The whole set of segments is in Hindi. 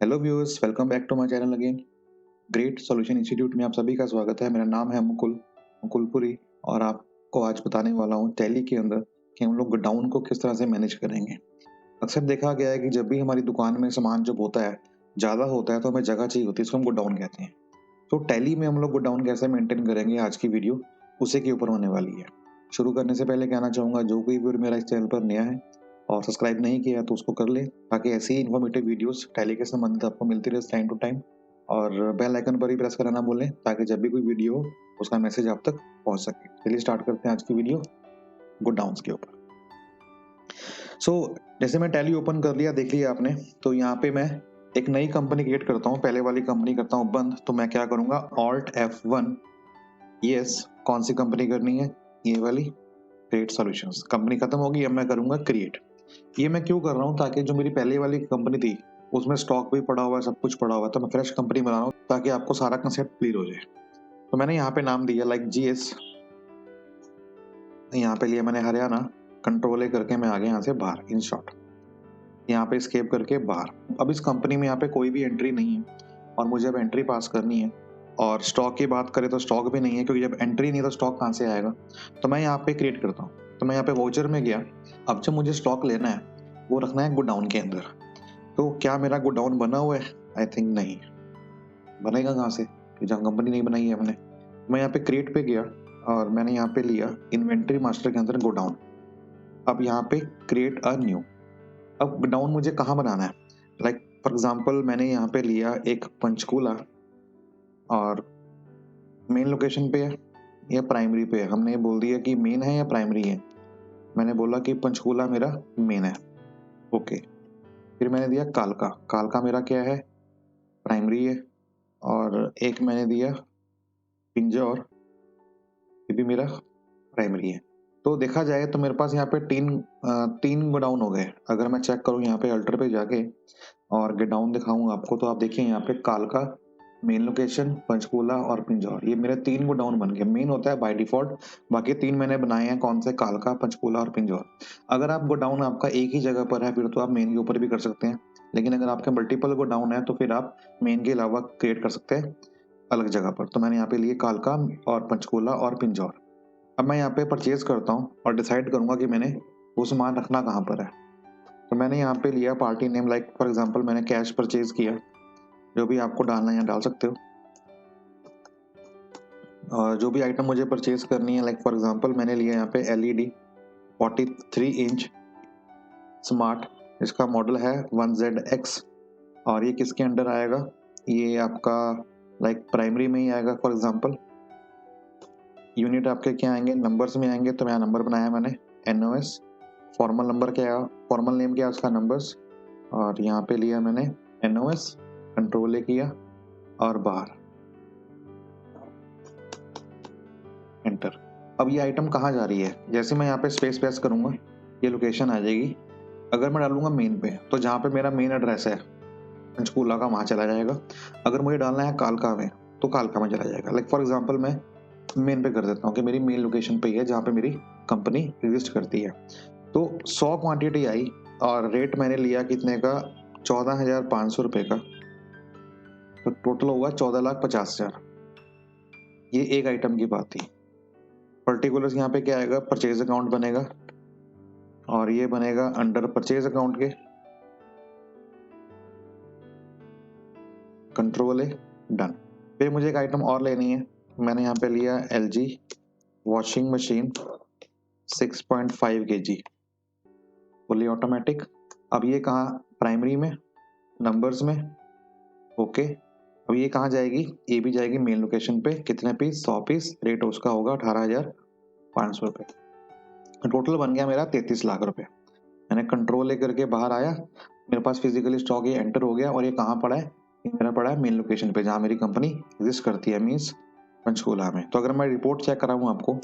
Hello viewers, welcome back to my channel again. Great Solution Institute में आप सभी का स्वागत है। मेरा नाम है मुकुलपुरी और आपको आज बताने वाला हूँ टैली के अंदर कि हम लोग गोडाउन को किस तरह से मैनेज करेंगे। अक्सर देखा गया है कि जब भी हमारी दुकान में सामान जब होता है, ज़्यादा होता है तो हमें जगह चाहिए होती है, इसको हम गोडाउन कहते हैं। तो टैली में हम लोग गोडाउन कैसे मेंटेन करेंगे, आज की वीडियो उसी के ऊपर होने वाली है। शुरू करने से पहले कहना चाहूँगा, जो कोई व्यूअर मेरा इस चैनल पर नया है और सब्सक्राइब नहीं किया है तो उसको कर ले, ताकि ऐसी ही इन्फॉर्मेटिव वीडियोस टैली के संबंधित आपको मिलती रहे टाइम टू टाइम। और बेल आइकन पर ही प्रेस करना ना भूलें, ताकि जब भी कोई वीडियो हो उसका मैसेज आप तक पहुंच सके। चलिए स्टार्ट करते हैं आज की वीडियो गोडाउन्स के ऊपर। जैसे मैं टैली ओपन कर लिया, देख लिया आपने, तो यहाँ पे मैं एक नई कंपनी क्रिएट करता हूँ। पहले वाली कंपनी करता हूँ बंद। तो मैं क्या करूंगा, ऑल्ट F1। यस, कौन सी कंपनी करनी है? ये वाली, क्रिएट सॉल्यूशंस। कंपनी खत्म होगी, अब मैं करूंगा क्रिएट। ये मैं क्यों कर रहा हूँ, ताकि जो मेरी पहले वाली कंपनी थी उसमें स्टॉक भी पड़ा हुआ है, सब कुछ पड़ा हुआ है, तो मैं फ्रेश कंपनी बना रहा हूँ ताकि आपको सारा कंसेप्ट क्लियर हो जाए। तो मैंने यहाँ पे नाम दिया लाइक GS। यहाँ पे लिया मैंने हरियाणा। कंट्रोल ए करके मैं आ गया यहाँ से बाहर, इन शॉर्ट यहाँ पे स्केप करके बाहर। अब इस कंपनी में यहाँ पे कोई भी एंट्री नहीं है और मुझे अब एंट्री पास करनी है। और स्टॉक की बात करें तो स्टॉक भी नहीं है, क्योंकि जब एंट्री नहीं है तो स्टॉक कहाँ से आएगा। तो मैं यहाँ पे क्रिएट करता हूँ। तो मैं यहाँ पे वाउचर में गया। अब जब मुझे स्टॉक लेना है, वो रखना है गोडाउन के अंदर। तो क्या मेरा गोडाउन बना हुआ है? आई थिंक नहीं। बनेगा कहाँ से, कि जहाँ कंपनी नहीं बनाई है हमने। मैं यहाँ पे क्रिएट पे गया और मैंने यहाँ पे लिया इन्वेंट्री मास्टर के अंदर गोडाउन। अब यहाँ पे क्रिएट अ न्यू। अब गोडाउन मुझे कहाँ बनाना है? लाइक फॉर एग्जाम्पल मैंने यहाँ पे लिया एक पंचकूला, और मेन लोकेशन पे है या प्राइमरी पे है। हमने बोल दिया कि मेन है या प्राइमरी है। मैंने बोला कि पंचकूला मेरा मेन है। ओके। फिर मैंने दिया कालका। कालका मेरा क्या है? प्राइमरी है। और एक मैंने दिया पिंजौर, ये भी मेरा प्राइमरी है। तो देखा जाए तो मेरे पास यहाँ पे तीन गोडाउन हो गए। अगर मैं चेक करूँ यहाँ पे अल्टर पे जाके और गोडाउन दिखाऊंगा आपको, तो आप देखिए यहाँ पे कालका, मेन लोकेशन, पंचकूला और पिंजौर, ये मेरे 3 गोडाउन बन गए। मेन होता है बाय डिफॉल्ट, बाकी 3 मैंने बनाए हैं। कौन से? कालका, पंचकूला और पिंजौर। अगर आप गोडाउन आपका एक ही जगह पर है, फिर तो आप मेन के ऊपर भी कर सकते हैं। लेकिन अगर आपके मल्टीपल गोडाउन है तो फिर आप मेन के अलावा क्रिएट कर सकते हैं अलग जगह पर। तो मैंने यहाँ पे लिए कालका और पंचकूला और पिंजौर। अब मैं यहाँ पे परचेज करता हूँ और डिसाइड करूंगा कि मैंने वो सामान रखना कहाँ पर है। तो मैंने यहाँ पे लिया party name, like for example मैंने कैश परचेज किया। जो भी आपको डालना है यहाँ डाल सकते हो। और जो भी आइटम मुझे परचेज करनी है, लाइक फॉर एग्जांपल मैंने लिया यहाँ पे LED 43 इंच स्मार्ट। इसका मॉडल है 1ZX। और ये किसके अंडर आएगा? ये आपका लाइक प्राइमरी में ही आएगा। फॉर एग्जांपल यूनिट आपके क्या आएंगे? नंबर्स में आएंगे। तो यहाँ नंबर बनाया मैंने NOS। फॉर्मल नंबर क्या है? फॉर्मल नेम क्या है उसका? नंबर्स। और यहाँ पे लिया मैंने NOS, कंट्रोल ए किया और बाहर, एंटर। अब ये आइटम कहाँ जा रही है? जैसे मैं यहाँ पे स्पेस प्रेस करूंगा, ये लोकेशन आ जाएगी। अगर मैं डालूंगा मेन पे, तो जहाँ पे मेरा मेन एड्रेस है पंचकूला का, वहां चला जाएगा। अगर मुझे डालना है कालका में, तो कालका में चला जाएगा। लाइक फॉर एग्जाम्पल मैं मेन पे कर देता हूँ कि मेरी मेन लोकेशन पे ही है जहाँ पे मेरी कंपनी एग्जिस्ट करती है। तो 100 क्वांटिटी आई और रेट मैंने लिया कितने का? 14,500 रुपये का। तो टोटल होगा 14,50,000। ये एक आइटम की बात थी। पर्टिकुलर्स यहाँ पे क्या आएगा? परचेज अकाउंट बनेगा और ये बनेगा अंडर परचेज अकाउंट के। कंट्रोल ए, डन। फिर मुझे एक आइटम और लेनी है। मैंने यहाँ पे लिया LG washing machine 6.5 kg fully automatic. अब ये कहाँ? प्राइमरी में, नंबर्स में। ओके। अब ये कहाँ जाएगी? ये भी जाएगी मेन लोकेशन पे। कितने पीस? 100 पीस। रेट उसका होगा 18,500 रुपये। टोटल बन गया मेरा 33 लाख रुपए। मैंने कंट्रोल लेकर के बाहर आया, मेरे पास फिजिकली स्टॉक ये एंटर हो गया। और ये कहाँ पड़ा है? ये मेरा पड़ा है मेन लोकेशन पे, जहाँ मेरी कंपनी एग्जिस्ट करती है, मीन्स पंचकूला में। तो अगर मैं रिपोर्ट चेक कराऊँ आपको,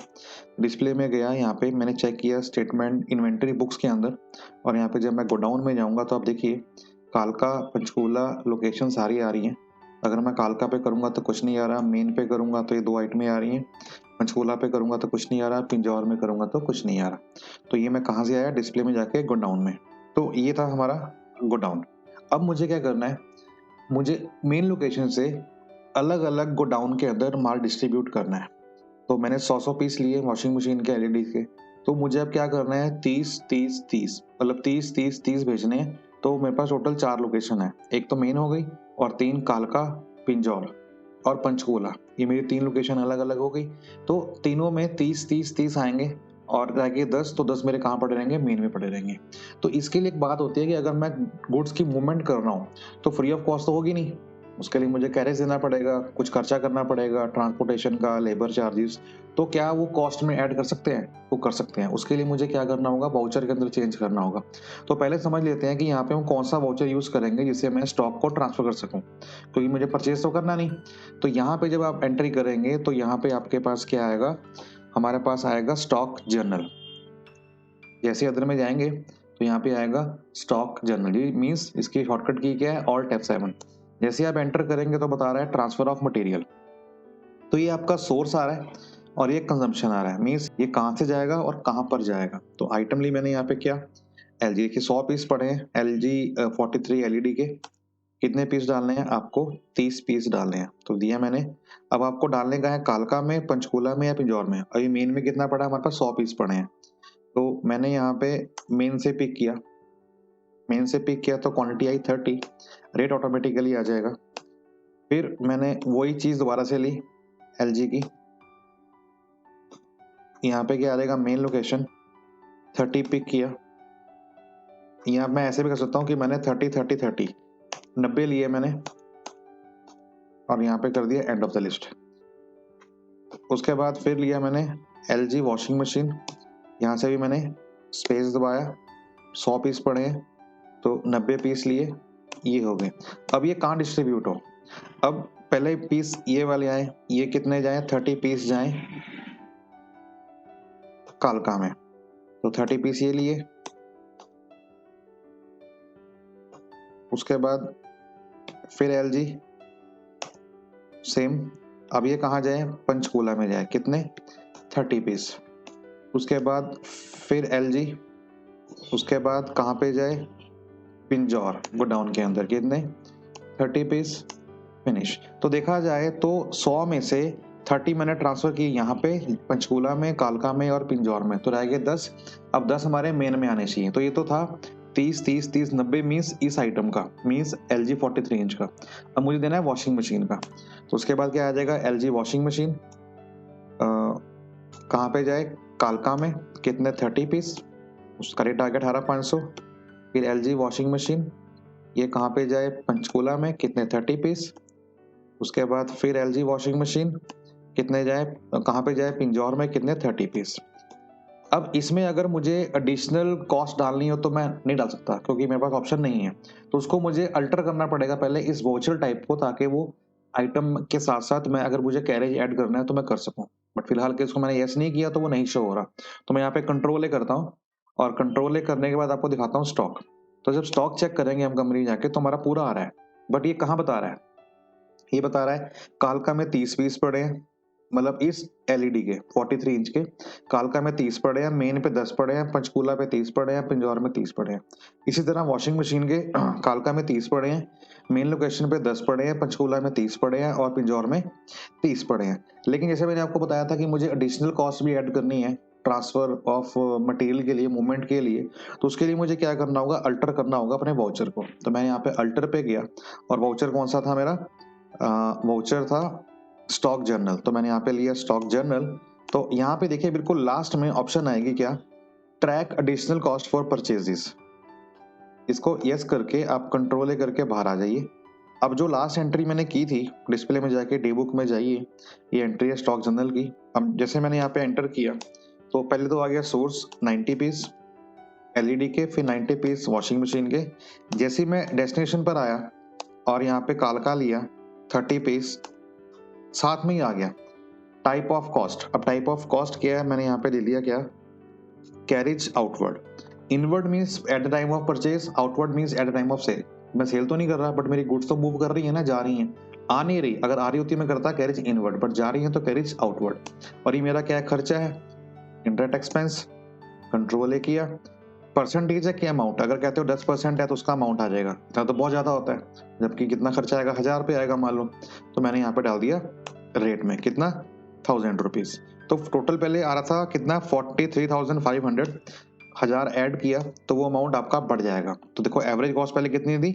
डिस्प्ले में गया, यहाँ पे मैंने चेक किया स्टेटमेंट इन्वेंटरी बुक्स के अंदर। और यहाँ पे जब मैं गोडाउन में जाऊँगा तो आप देखिए कालका, पंचकूला लोकेशन सारी आ रही हैं। अगर मैं कालका पे करूँगा तो कुछ नहीं आ रहा, मेन पे करूँगा तो ये 2 आइटमें आ रही हैं, पंचकूला पे करूँगा तो कुछ नहीं आ रहा, पिंजौर में करूँगा तो कुछ नहीं आ रहा। तो ये मैं कहाँ से आया? डिस्प्ले में जाके गोडाउन में। तो ये था हमारा गोडाउन। अब मुझे क्या करना है? मुझे मेन लोकेशन से अलग अलग गोडाउन के अंदर माल डिस्ट्रीब्यूट करना है। तो मैंने 100 पीस लिए वॉशिंग मशीन के एलईडी के। तो मुझे अब क्या करना है, 30 मतलब 30 भेजने हैं। तो मेरे पास टोटल 4 लोकेशन है, एक तो मेन हो गई और 3 कालका, पिंजौर और पंचकूला। ये मेरी 3 लोकेशन अलग अलग हो गई। तो तीनों में 30 आएंगे और रह गए 10। तो 10 मेरे कहाँ पड़े रहेंगे, मेन में पड़े रहेंगे। तो इसके लिए एक बात होती है कि अगर मैं गुड्स की मूवमेंट कर रहा हूँ तो फ्री ऑफ कॉस्ट तो होगी नहीं। उसके लिए मुझे कैरेज देना पड़ेगा, कुछ खर्चा करना पड़ेगा, ट्रांसपोर्टेशन का, लेबर चार्जेस। तो क्या वो कॉस्ट में ऐड कर सकते हैं? वो कर सकते हैं। उसके लिए मुझे क्या करना होगा, वाउचर के अंदर चेंज करना होगा। तो पहले समझ लेते हैं कि यहाँ पे हम कौन सा वाउचर यूज करेंगे जिससे मैं स्टॉक को ट्रांसफर कर सकूं, क्योंकि मुझे परचेज तो करना नहीं। तो यहाँ पे जब आप एंट्री करेंगे तो यहाँ पे आपके पास क्या आएगा, हमारे पास आएगा स्टॉक जर्नल। जैसे अदर में जाएंगे तो यहाँ पे आएगा स्टॉक जर्नल। ये मीन्स इसकी शॉर्टकट की क्या है, ऑल्ट F7। जैसे आप एंटर करेंगे तो बता रहा है ट्रांसफर ऑफ मटेरियल। तो ये आपका सोर्स आ रहा है और ये कंजम्पशन आ रहा है। मीन्स ये कहाँ से जाएगा और कहाँ पर जाएगा। तो आइटम ली मैंने यहाँ पे क्या, LG के 100 पीस पड़े हैं, LG 43 LED के। कितने पीस डालने हैं आपको, 30 पीस डालने हैं। तो दिया मैंने। अब आपको डालने का है कालका में, पंचकूला में या पिंजौर में। अभी मेन में कितना पड़ा है, हमारे पास 100 पीस पड़े हैं। तो मैंने यहाँ पे मेन से पिक किया। मेन से पिक किया तो क्वांटिटी आई 30, रेट ऑटोमेटिकली आ जाएगा। फिर मैंने वही चीज़ दोबारा से ली LG की। यहाँ पे क्या आ जाएगा, मेन लोकेशन 30 पिक किया। यहाँ मैं ऐसे भी कर सकता हूँ कि मैंने 30 90 लिए मैंने और यहाँ पे कर दिया एंड ऑफ द लिस्ट। उसके बाद फिर लिया मैंने LG वॉशिंग मशीन। यहाँ से भी मैंने स्पेस दबाया, 100 पीस पड़े हैं तो 90 पीस लिए, ये हो गए। अब ये कहाँ डिस्ट्रीब्यूट हो, अब पहले पीस ये वाले आए, ये कितने जाए, 30 पीस जाए कालका में। तो 30 पीस ये लिए। उसके बाद फिर LG सेम। अब ये कहाँ जाए, पंचकूला में जाए, कितने, 30 पीस। उसके बाद फिर LG, उसके बाद कहाँ पे जाए, पिंजौर गोडाउन के अंदर, कितने, 30 पीस, फिनिश। तो देखा जाए तो 100 में से 30 मैंने ट्रांसफर किए यहाँ पे पंचकूला में, कालका में और पिंजौर में। तो रह गए 10। अब 10 हमारे मेन में आने चाहिए। तो ये तो था 30 90 मीन्स इस आइटम का, मीन्स LG 43 इंच का। अब मुझे देना है वॉशिंग मशीन का। तो उसके बाद क्या आ जाएगा, LG वॉशिंग मशीन कहाँ पे जाए, कालका में, कितने, 30 पीस, उसका रेट आ गया 18,500। फिर LG वॉशिंग मशीन ये कहाँ पे जाए, पंचकूला में, कितने, 30 पीस। उसके बाद फिर LG वॉशिंग मशीन कितने जाए, कहाँ पे जाए, पिंजौर में, कितने, 30 पीस। अब इसमें अगर मुझे एडिशनल कॉस्ट डालनी हो तो मैं नहीं डाल सकता, क्योंकि मेरे पास ऑप्शन नहीं है। तो उसको मुझे अल्टर करना पड़ेगा पहले इस वाउचर टाइप को, ताकि वो आइटम के साथ साथ मैं अगर मुझे कैरेज ऐड करना है तो मैं कर सकूं। बट फिलहाल के इसको मैंने यस नहीं किया तो वो नहीं शो हो रहा। तो मैं यहाँ पे कंट्रोल ए करता हूँ और कंट्रोल ए करने के बाद आपको दिखाता हूँ स्टॉक। तो जब स्टॉक चेक करेंगे हम कंपनी जाके तो हमारा पूरा आ रहा है। बट ये कहाँ बता रहा है, ये बता रहा है कालका में 30 पीस पड़े हैं, मतलब इस LED के 43 इंच के। कालका में 30 पड़े हैं, मेन पे 10 पड़े हैं, पंचकूला पे 30 पड़े हैं, पिंजौर में 30 पड़े हैं। इसी तरह वॉशिंग मशीन के कालका में 30 पड़े हैं, मेन लोकेशन पे 10 पड़े हैं, पंचकूला में 30 पड़े हैं और पिंजौर में 30 पड़े हैं। लेकिन जैसे मैंने आपको बताया था कि मुझे एडिशनल कॉस्ट भी ऐड करनी है ट्रांसफर ऑफ मटेरियल के लिए, मूवमेंट के लिए। तो उसके लिए मुझे क्या करना होगा, अल्टर करना होगा अपने वाउचर को। तो मैं यहाँ पे अल्टर पे गया और वाउचर कौन सा था मेरा, वाउचर था स्टॉक जर्नल। तो मैंने यहाँ पे लिया स्टॉक जर्नल। तो यहाँ पे देखिए बिल्कुल लास्ट में ऑप्शन आएगी क्या, track additional cost for purchases. इसको यस करके आप कंट्रोल ए करके बाहर आ जाइए। अब जो लास्ट एंट्री मैंने की थी, डिस्प्ले में जाके डे बुक में जाइए, ये एंट्री है स्टॉक जर्नल की। अब जैसे मैंने यहाँ पे एंटर किया तो पहले तो आ गया सोर्स 90 पीस LED के, फिर 90 पीस वॉशिंग मशीन के। जैसे ही मैं डेस्टिनेशन पर आया और यहाँ पे कालका लिया 30 पीस, साथ में ही आ गया टाइप ऑफ कॉस्ट। अब टाइप ऑफ कॉस्ट क्या है, मैंने यहाँ पे ले लिया क्या, carriage outward. Inward means at the time of purchase, outward means at the time of sale. मैं सेल तो नहीं कर रहा बट मेरी गुड्स तो मूव कर रही है ना, जा रही हैं, आ नहीं रही। अगर आ रही होती मैं करता कैरेज इनवर्ड, बट जा रही है तो कैरेज आउटवर्ड। और ये मेरा क्या है, खर्चा है, इंटरेस्ट एक्सपेंस। कंट्रोल ए किया, परसेंटेज है कि अमाउंट? अगर कहते हो 10% है तो उसका अमाउंट आ जाएगा, इतना तो बहुत ज़्यादा होता है, जबकि कितना खर्चा आएगा, 1000 रुपये आएगा मान लो। तो मैंने यहाँ पे डाल दिया रेट में कितना, 1000 रुपीज़। तो टोटल पहले आ रहा था कितना, 43,500। 1000 ऐड किया तो वो अमाउंट आपका बढ़ जाएगा। तो देखो एवरेज कॉस्ट पहले कितनी थी,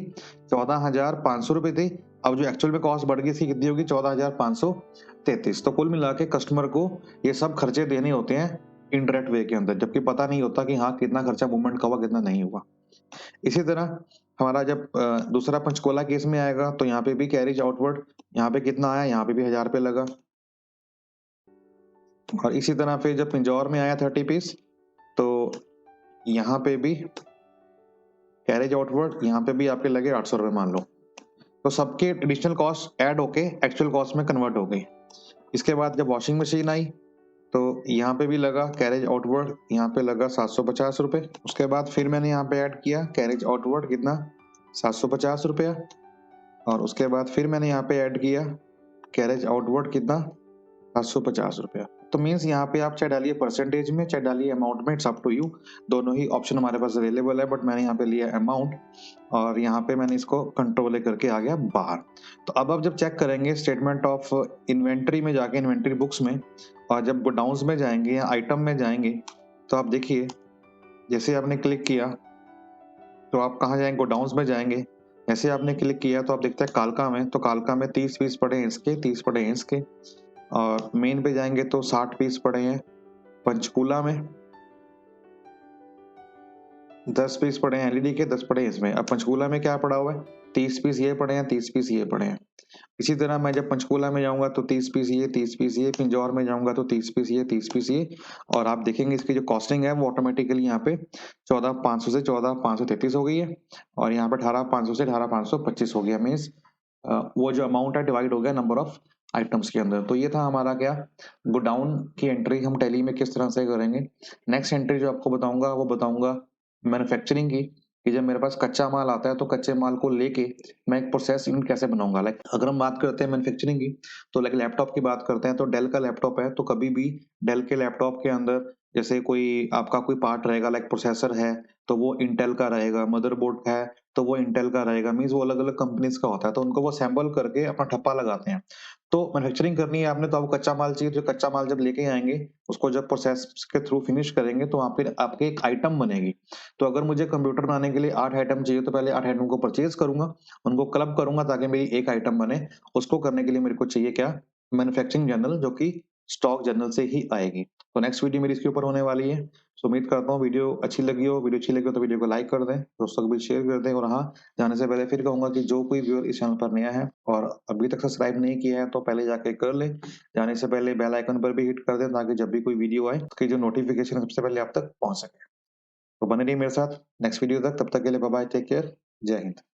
14,500 रुपये थी। अब जो एक्चुअल में कॉस्ट बढ़ गई थी कितनी होगी, 14,533। तो कुल मिला के कस्टमर को ये सब खर्चे देने होते हैं इनडायरेक्ट वे के अंदर, जबकि पता नहीं होता कि हाँ कितना खर्चा मूवमेंट का हुआ, कितना नहीं हुआ। इसी तरह हमारा जब दूसरा पंचकुला केस में आएगा तो यहाँ पे भी कैरेज आउटवर्ड, यहाँ पे कितना आया, यहाँ पे भी 1000 रुपये लगा। और इसी तरह फिर जब पिंजौर में आया 30 पीस, तो यहाँ पे भी कैरेज आउटवर्ड, यहाँ पे भी आपके लगे 800 रुपये मान लो। तो सबके एडिशनल कॉस्ट ऐड होके एक्चुअल कॉस्ट में कन्वर्ट हो गई। इसके बाद जब वॉशिंग मशीन आई तो यहाँ पे भी लगा कैरेज आउटवर्ड, यहाँ पे लगा 750 रुपये। उसके बाद फिर मैंने यहाँ पे ऐड किया कैरेज आउटवर्ड कितना, 750 रुपया। और उसके बाद फिर मैंने यहाँ पे ऐड किया कैरेज आउटवर्ड कितना, 750 रुपया। तो मीन्स यहाँ पे आप चाहे डालिए परसेंटेज में, चाहे डालिए अमाउंट में, इट्स अप टू यू। दोनों ही ऑप्शन हमारे पास अवेलेबल है, बट मैंने यहाँ पे लिया अमाउंट और यहाँ पे मैंने इसको कंट्रोल करके आ गया बाहर। तो अब आप जब चेक करेंगे स्टेटमेंट ऑफ इन्वेंट्री में जाके, इन्वेंट्री बुक्स में, और जब गोडाउन्स में जाएंगे या आइटम में जाएंगे, तो आप देखिए जैसे आपने क्लिक किया तो आप कहाँ जाएंगे, गोडाउन्स में जाएंगे। जैसे आपने क्लिक किया तो आप देखते हैं कालका में, तो कालका में 30 पीस पड़े हैं इसके, 30 पड़े हैं इसके। और मेन पे जाएंगे तो 60 पीस पड़े हैं। पंचकूला में 10 पीस पड़े हैं एलईडी के, 10 पड़े हैं इसमें। अब पंचकूला में क्या पड़ा हुआ है, 30 पीस ये पड़े हैं, 30 पीस ये पड़े हैं। इसी तरह मैं जब पंचकूला में जाऊंगा तो 30 पीस ये, 30 पीस ये। पिंजौर में जाऊंगा तो 30 पीस ये, 30 पीस ये। और आप देखेंगे इसकी जो कॉस्टिंग है वो ऑटोमेटिकली यहाँ पे 14,500 से 14,533 हो गई है, और यहाँ पे 18,500 से 18,525 हो गया। मीन्स वो जो अमाउंट है डिवाइड हो गया नंबर ऑफ आइटम्स के अंदर। तो ये था हमारा क्या, गोडाउन की एंट्री हम टैली में किस तरह से करेंगे। नेक्स्ट एंट्री जो आपको बताऊंगा वो बताऊंगा मैन्युफैक्चरिंग की, कि जब मेरे पास कच्चा माल आता है तो कच्चे माल को लेके मैं एक प्रोसेस यूनिट कैसे बनाऊंगा। लाइक अगर हम बात करते हैं मैन्युफैक्चरिंग की, तो लाइक लैपटॉप की बात करते हैं, तो डेल का लैपटॉप है तो कभी भी डेल के लैपटॉप के अंदर जैसे कोई आपका कोई पार्ट रहेगा, लाइक प्रोसेसर है तो वो इंटेल का रहेगा, मदरबोर्ड है तो वो इंटेल का रहेगा। मीन्स वो अलग अलग कंपनीज का होता है, तो उनको वो सैंपल करके अपना ठप्पा लगाते हैं। तो मैन्युफैक्चरिंग करनी है आपने, तो आपको कच्चा माल चाहिए। जो कच्चा माल जब लेके आएंगे उसको जब प्रोसेस के थ्रू फिनिश करेंगे तो वहां पर आपके एक आइटम बनेगी। तो अगर मुझे कंप्यूटर बनाने के लिए 8 आइटम चाहिए तो पहले 8 आइटम को परचेज करूंगा, उनको क्लब करूंगा ताकि मेरी एक आइटम बने। उसको करने के लिए मेरे को चाहिए क्या, मैन्युफैक्चरिंग जर्नल, जो कि स्टॉक जर्नल से ही आएगी। तो नेक्स्ट वीडियो मेरी इसके ऊपर होने वाली है। तो उम्मीद करता हूँ वीडियो अच्छी लगी हो। वीडियो अच्छी लगी हो तो वीडियो को लाइक कर दें, दोस्तों को भी शेयर कर दें। और हाँ, जाने से पहले फिर कहूंगा कि जो कोई व्यूअर इस चैनल पर नया है और अभी तक सब्सक्राइब नहीं किया है तो पहले जाके कर ले। जाने से पहले बेल आइकन पर भी हिट कर दें ताकि जब भी कोई वीडियो आए उसकी जो नोटिफिकेशन है सबसे पहले आप तक पहुंच सके। तो बने रहिए मेरे साथ नेक्स्ट वीडियो तक, तब तक के लिए बाय बाय, टेक केयर, जय हिंद।